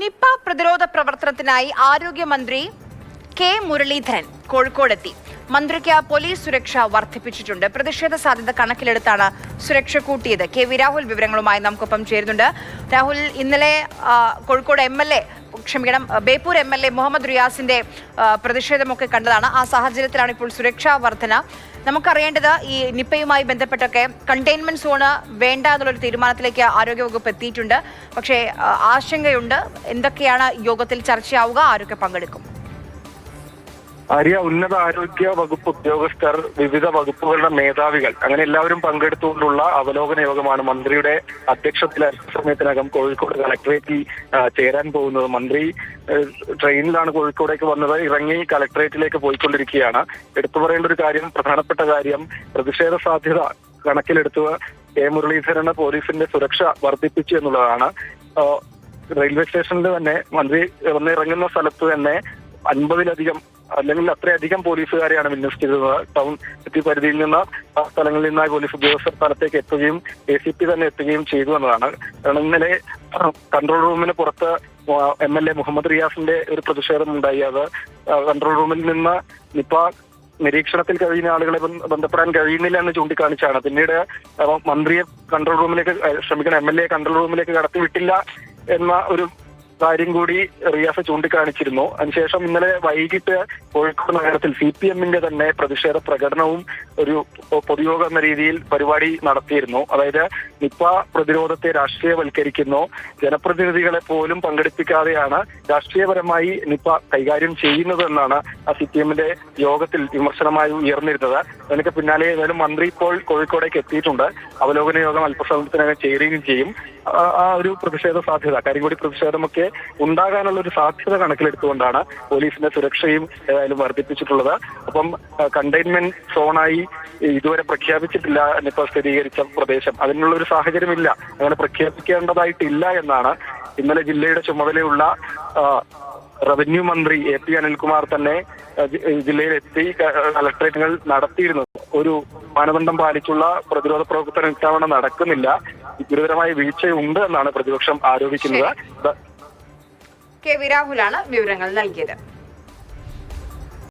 Nipah പ്രതിരോധ പ്രവർത്തനത്തിനായി ആരോഗ്യമന്ത്രി കെ മുരളീധരൻ കോഴിക്കോടെത്തി. മന്ത്രിക്ക് പോലീസ് സുരക്ഷ വർദ്ധിപ്പിച്ചിട്ടുണ്ട്. പ്രതിഷേധ സാധ്യത കണക്കിലെടുത്താണ് സുരക്ഷ കൂട്ടിയത്. കെ വി രാഹുൽ വിവരങ്ങളുമായി നമുക്കൊപ്പം ചേരുന്നുണ്ട്. രാഹുൽ, ഇന്നലെ കോഴിക്കോട് ബേപ്പൂർ MLA മുഹമ്മദ് റിയാസിന്റെ പ്രതിഷേധമൊക്കെ കണ്ടതാണ്. ആ സാഹചര്യത്തിലാണ് ഇപ്പോൾ സുരക്ഷാ വർധന. നമുക്കറിയേണ്ടത് ഈ നിപ്പയുമായി ബന്ധപ്പെട്ടൊക്കെ കണ്ടെയ്ൻമെന്റ് സോണ് വേണ്ട എന്നുള്ളൊരു തീരുമാനത്തിലേക്ക് ആരോഗ്യവകുപ്പ് എത്തിയിട്ടുണ്ട്. പക്ഷേ ആശങ്കയുണ്ട്. എന്തൊക്കെയാണ് യോഗത്തിൽ ചർച്ചയാവുക? ആരൊക്കെ പങ്കെടുക്കും? ആര്യ, ഉന്നത ആരോഗ്യ വകുപ്പ് ഉദ്യോഗസ്ഥർ, വിവിധ വകുപ്പുകളുടെ മേധാവികൾ, അങ്ങനെ എല്ലാവരും പങ്കെടുത്തുകൊണ്ടുള്ള അവലോകന യോഗമാണ് മന്ത്രിയുടെ അധ്യക്ഷതയിൽ അല്പസമയത്തിനകം കോഴിക്കോട് കളക്ടറേറ്റിൽ ചേരാൻ പോകുന്നത്. മന്ത്രി ട്രെയിനിലാണ് കോഴിക്കോടേക്ക് വന്നത്. ഇറങ്ങി കളക്ടറേറ്റിലേക്ക് പോയിക്കൊണ്ടിരിക്കുകയാണ്. എടുത്തു പറയേണ്ട ഒരു കാര്യം, പ്രധാനപ്പെട്ട കാര്യം, പ്രതിഷേധ സാധ്യത കണക്കിലെടുത്ത് കെ മുരളീധരന് പോലീസിന്റെ സുരക്ഷ വർദ്ധിപ്പിച്ചു എന്നുള്ളതാണ്. റെയിൽവേ സ്റ്റേഷനിൽ തന്നെ മന്ത്രി വന്നിറങ്ങുന്ന സ്ഥലത്ത് തന്നെ 50-ലധികം അല്ലെങ്കിൽ അത്രയധികം പോലീസുകാരെയാണ് വിന്യസിച്ചിരുന്നത്. ടൗൺ സിറ്റി പരിധിയിൽ നിന്ന് ആ സ്ഥലങ്ങളിൽ നിന്ന് പോലീസ് ഉദ്യോഗസ്ഥർ സ്ഥലത്തേക്ക് എത്തുകയും ACP തന്നെ എത്തുകയും ചെയ്തു എന്നതാണ്. കാരണം ഇന്നലെ കൺട്രോൾ റൂമിന് പുറത്ത് MLA മുഹമ്മദ് റിയാസിന്റെ ഒരു പ്രതിഷേധം ഉണ്ടായി. അത് കൺട്രോൾ റൂമിൽ നിന്ന് നിപ നിരീക്ഷണത്തിൽ കഴിയുന്ന ആളുകളെ ബന്ധപ്പെടാൻ കഴിയുന്നില്ല എന്ന് ചൂണ്ടിക്കാണിച്ചാണ് പിന്നീട് മന്ത്രിയെ കൺട്രോൾ റൂമിലേക്ക് MLA കൺട്രോൾ റൂമിലേക്ക് കടത്തിവിട്ടില്ല എന്ന ഒരു കാര്യം കൂടി റിയാസ് ചൂണ്ടിക്കാണിച്ചിരുന്നു. അതിനുശേഷം ഇന്നലെ വൈകിട്ട് കോഴിക്കോട് നഗരത്തിൽ CPM-ന്റെ തന്നെ പ്രതിഷേധ പ്രകടനവും ഒരു പൊതുയോഗം എന്ന രീതിയിൽ പരിപാടി നടത്തിയിരുന്നു. അതായത് നിപ പ്രതിരോധത്തെ രാഷ്ട്രീയവൽക്കരിക്കുന്നു, ജനപ്രതിനിധികളെ പോലും പങ്കെടുപ്പിക്കാതെയാണ് രാഷ്ട്രീയപരമായി നിപ കൈകാര്യം ചെയ്യുന്നത് എന്നാണ് ആ CPM-ന്റെ യോഗത്തിൽ വിമർശനമായി ഉയർന്നിരുന്നത്. അതിനൊക്കെ പിന്നാലെ ഏതായാലും മന്ത്രി ഇപ്പോൾ കോഴിക്കോടേക്ക് എത്തിയിട്ടുണ്ട്. അവലോകന യോഗം അല്പസമയത്തിനകം ചേരുകയും ചെയ്യും. ആ ഒരു പ്രതിഷേധ സാധ്യത, കരിങ്കൊടി പ്രതിഷേധമൊക്കെ ഉണ്ടാകാനുള്ള ഒരു സാധ്യത കണക്കിലെടുത്തുകൊണ്ടാണ് പോലീസിന്റെ സുരക്ഷയും ഏതായാലും വർദ്ധിപ്പിച്ചിട്ടുള്ളത്. അപ്പം കണ്ടെയ്ൻമെന്റ് സോണായി ഇതുവരെ പ്രഖ്യാപിച്ചിട്ടില്ല നിപ സ്ഥിരീകരിച്ച പ്രദേശം. അതിനുള്ള ഒരു സാഹചര്യമില്ല, അങ്ങനെ പ്രഖ്യാപിക്കേണ്ടതായിട്ടില്ല എന്നാണ് ഇന്നലെ ജില്ലയുടെ ചുമതലയുള്ള റവന്യൂ മന്ത്രി AP അനിൽകുമാർ തന്നെ ജില്ലയിലെത്തി കളക്ടറേറ്റുകൾ നടത്തിയിരുന്നു. ഒരു മാനദണ്ഡം പാലിച്ചുള്ള പ്രതിരോധ പ്രവർത്തനം ഇത്തവണ നടക്കുന്നില്ല, ഗുരുതരമായ വീഴ്ചയുണ്ട് എന്നാണ് പ്രതിപക്ഷം ആരോപിക്കുന്നത്. കെ വി രാഹുലാണ് വിവരങ്ങൾ നൽകിയത്.